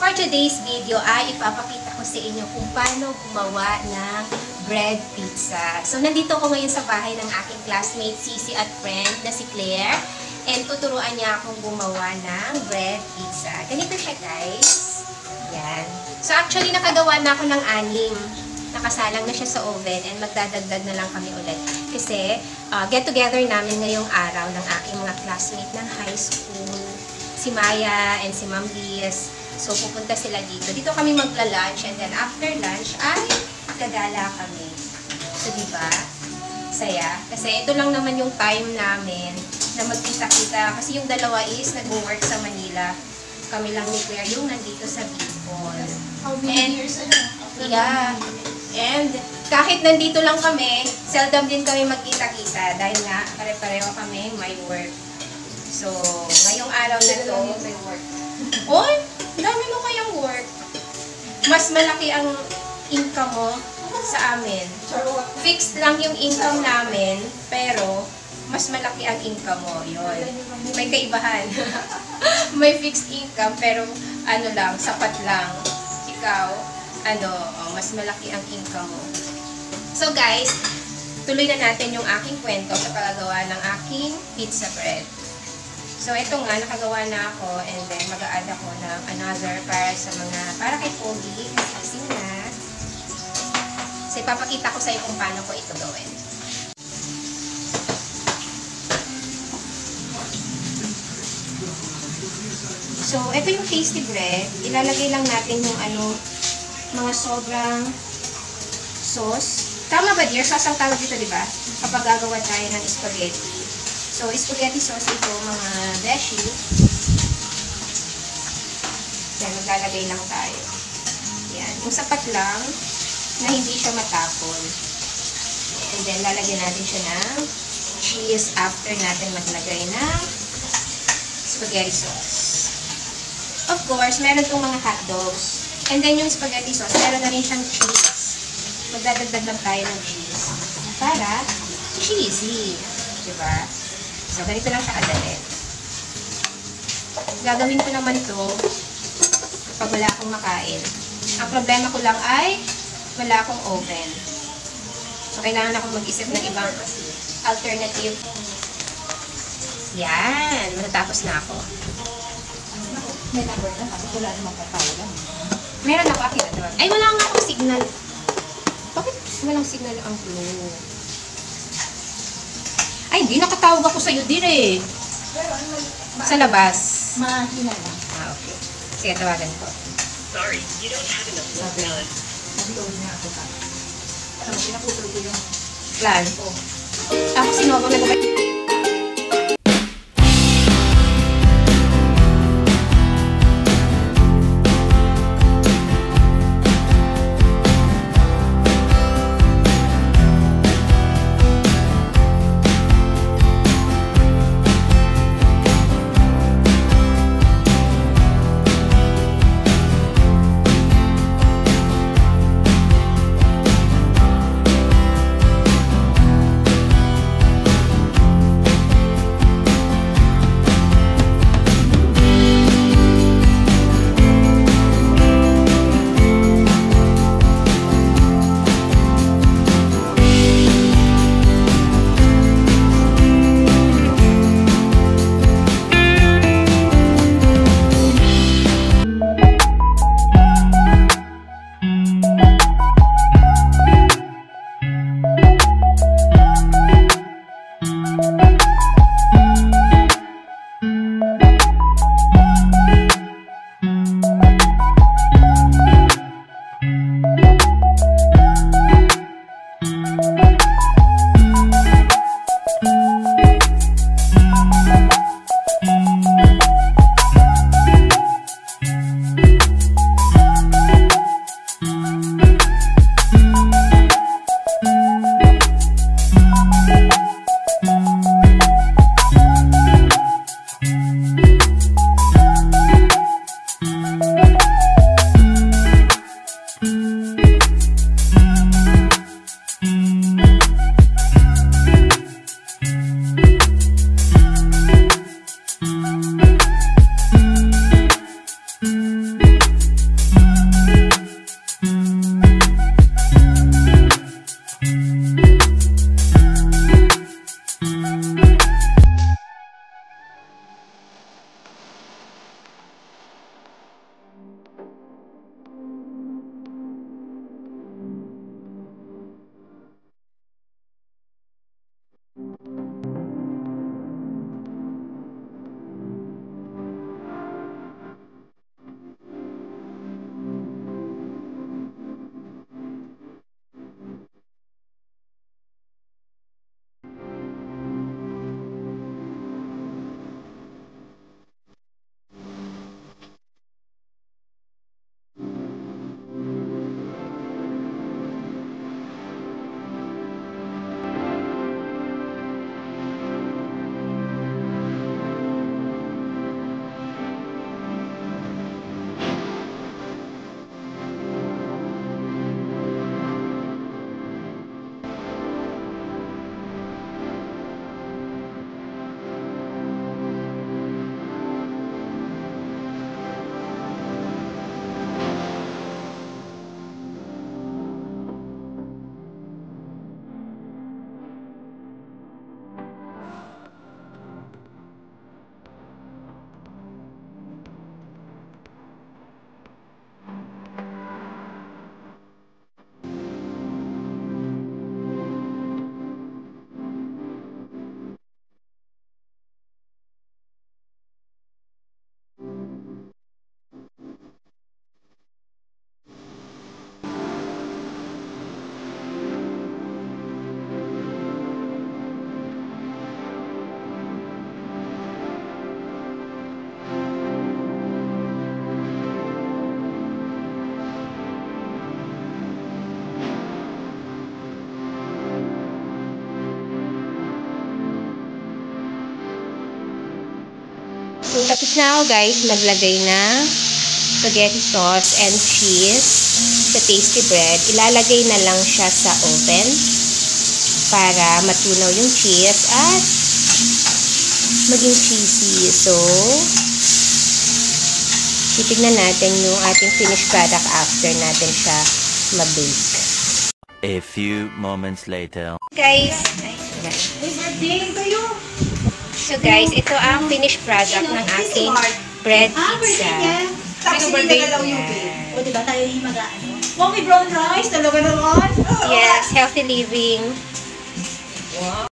For today's video ay ipapakita ko sa inyo kung paano gumawa ng bread pizza. So, nandito ako ngayon sa bahay ng aking classmate, Sisi at friend na si Claire. And tuturuan niya akong gumawa ng bread pizza. Ganito siya, guys. Yan. So, actually, nakagawa na ako ng 6. Nakasalang na siya sa oven and magdadagdag na lang kami ulit. Kasi, get-together namin ngayong araw ng aking mga classmate ng high school. Si Maya and si Ma'am Liz. So, pupunta sila dito. Dito kami magla-lunch and then after lunch ay gagala kami. So, diba? Saya. Kasi ito lang naman yung time namin na magkita-kita. Kasi yung dalawa is nag-work sa Manila. Kami lang ni Claire yung nandito sa Bicol. How many years ago? Yeah. And kahit nandito lang kami, seldom din kami magkita-kita dahil nga pare-pareho kami may work. So, ngayong araw na to, may work. Oy, dami mo kayang work. Mas malaki ang income mo sa amin. Fixed lang yung income namin, pero mas malaki ang income mo. Yun. May kaibahan. May fixed income, pero ano lang, sapat lang. Ikaw, mas malaki ang income mo. So guys, tuloy na natin yung aking kwento sa paggawa ng aking pizza bread. So ito nga, nakagawa na ako and then mag-a-add ako ng another para kay Pogi, kasi na. So ipapakita ko sa iyo kung paano ko ito gawin. So ito yung tasty bread. Ilalagay lang natin yung mga sobrang sauce. Tama ba dear? Sauce ang tawag dito, di ba? Kapag gagawa tayo ng spaghetti. So, spaghetti sauce ito, mga beshi. Yan, maglalagay lang tayo. Yan. Yung sapat lang na hindi siya matapon. And then, lalagyan natin siya ng cheese after natin maglagay ng spaghetti sauce. Of course, meron itong mga hotdogs. And then, yung spaghetti sauce, meron na rin siyang cheese. Magdadagdag lang tayo ng cheese para cheesy. Diba? So, ganito lang siya kadali. Gagawin ko naman ito kapag wala akong makain. Ang problema ko lang ay wala akong oven. So, kailangan akong mag-isip ng ibang alternative. Yan! Matatapos na ako. May number na, tapos wala namang patawag. Meron ako akin. Ay, wala nga akong signal. Bakit walang signal ang flow? Ay, hindi. Nakatawag ako sa'yo din eh. Sa labas. Mahina lang. Okay. Sige, tawagan ko. Sorry, you don't have enough blood. Nag-load na ako ka. Alam mo, pinaputol ko yung Plan. Ako sinobang nag- Tapos na ako guys, maglagay ng spaghetti sauce and cheese sa tasty bread. Ilalagay na lang siya sa oven para matunaw yung cheese at maging cheesy. So, titignan natin yung ating finished product after natin siya ma-bake. A few moments later. Guys, so guys, ito ang finished product ng aking bread pizza. Sino birthday? O, diba tayo yung mag-ano? Wow, may brown rice. Talaga naman. Yes, healthy living. Wow.